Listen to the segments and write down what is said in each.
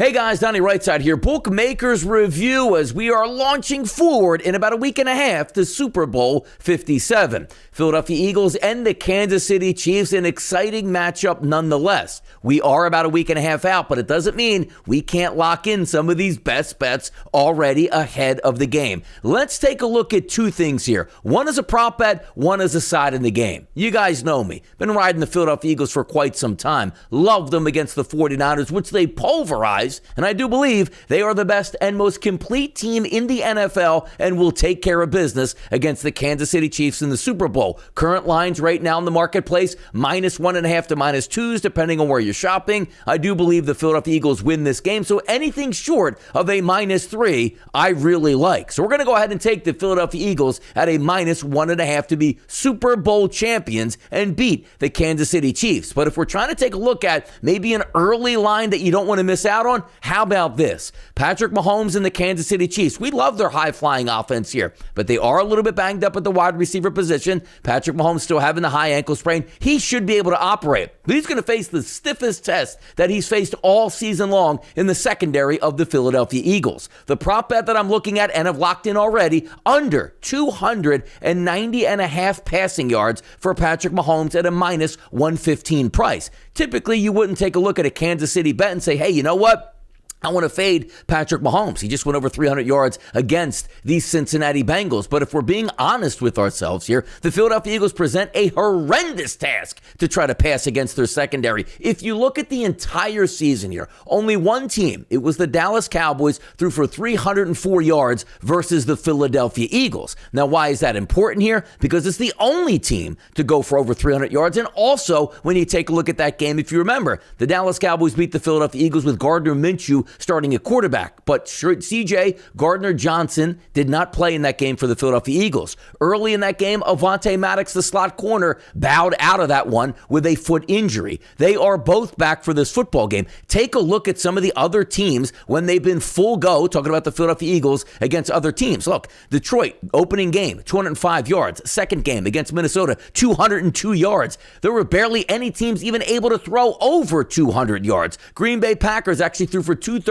Hey guys, Donnie RightSide here. Bookmakers review as we are launching forward in about a week and a half to Super Bowl LVII. Philadelphia Eagles and the Kansas City Chiefs, an exciting matchup nonetheless. We are about a week and a half out, but it doesn't mean we can't lock in some of these best bets already ahead of the game. Let's take a look at two things here. One is a prop bet, one is a side in the game. You guys know me. Been riding the Philadelphia Eagles for quite some time. Love them against the 49ers, which they pulverized. And I do believe they are the best and most complete team in the NFL and will take care of business against the Kansas City Chiefs in the Super Bowl. Current lines right now in the marketplace, -1.5 to -2s, depending on where you're shopping. I do believe the Philadelphia Eagles win this game, so anything short of a -3, I really like. So we're going to go ahead and take the Philadelphia Eagles at a -1.5 to be Super Bowl champions and beat the Kansas City Chiefs. But if we're trying to take a look at maybe an early line that you don't want to miss out on, how about this? Patrick Mahomes and the Kansas City Chiefs. We love their high-flying offense here, but they are a little bit banged up at the wide receiver position. Patrick Mahomes still having the high ankle sprain. He should be able to operate, but he's going to face the stiffest test that he's faced all season long in the secondary of the Philadelphia Eagles. The prop bet that I'm looking at and have locked in already, under 290.5 passing yards for Patrick Mahomes at a -115 price. Typically, you wouldn't take a look at a Kansas City bet and say, hey, you know what? I want to fade Patrick Mahomes. He just went over 300 yards against these Cincinnati Bengals. But if we're being honest with ourselves here, the Philadelphia Eagles present a horrendous task to try to pass against their secondary. If you look at the entire season here, only one team, it was the Dallas Cowboys, threw for 304 yards versus the Philadelphia Eagles. Now, why is that important here? Because it's the only team to go for over 300 yards. And also, when you take a look at that game, if you remember, the Dallas Cowboys beat the Philadelphia Eagles with Gardner Minshew starting at quarterback, but C.J. Gardner-Johnson did not play in that game for the Philadelphia Eagles. Early in that game, Avonte Maddox, the slot corner, bowed out of that one with a foot injury. They are both back for this football game. Take a look at some of the other teams when they've been full go, talking about the Philadelphia Eagles against other teams. Look, Detroit, opening game, 205 yards. Second game against Minnesota, 202 yards. There were barely any teams even able to throw over 200 yards. Green Bay Packers actually threw for 236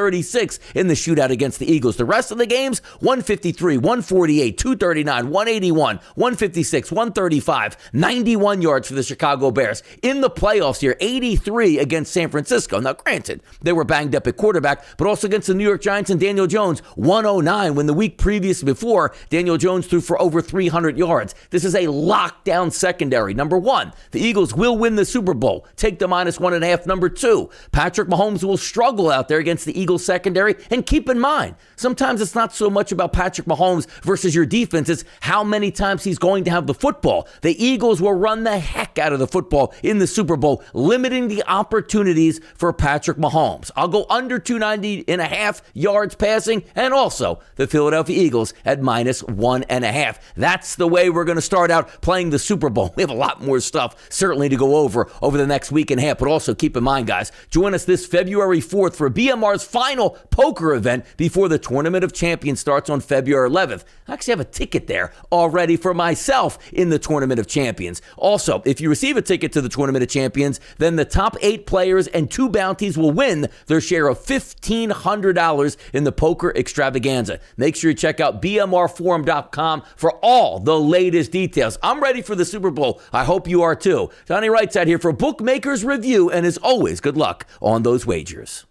in the shootout against the Eagles. The rest of the games, 153, 148, 239, 181, 156, 135, 91 yards for the Chicago Bears. In the playoffs here, 83 against San Francisco. Now, granted, they were banged up at quarterback, but also against the New York Giants and Daniel Jones, 109, when the week previous before, Daniel Jones threw for over 300 yards. This is a lockdown secondary. Number one, the Eagles will win the Super Bowl. Take the -1.5. Number two, Patrick Mahomes will struggle out there against the Eagles secondary. And keep in mind, sometimes it's not so much about Patrick Mahomes versus your defense. It's how many times he's going to have the football. The Eagles will run the heck out of the football in the Super Bowl, limiting the opportunities for Patrick Mahomes. I'll go under 290.5 yards passing, and also the Philadelphia Eagles at -1.5. That's the way we're going to start out playing the Super Bowl. We have a lot more stuff certainly to go over the next week and a half, but also keep in mind, guys, join us this February 4th for BMR's final poker event before the Tournament of Champions starts on February 11th. I actually have a ticket there already for myself in the Tournament of Champions. Also, if you receive a ticket to the Tournament of Champions, then the top 8 players and 2 bounties will win their share of $1,500 in the poker extravaganza. Make sure you check out bmrforum.com for all the latest details. I'm ready for the Super Bowl. I hope you are too. Donnie RightSide here for Bookmakers Review, and as always, good luck on those wagers.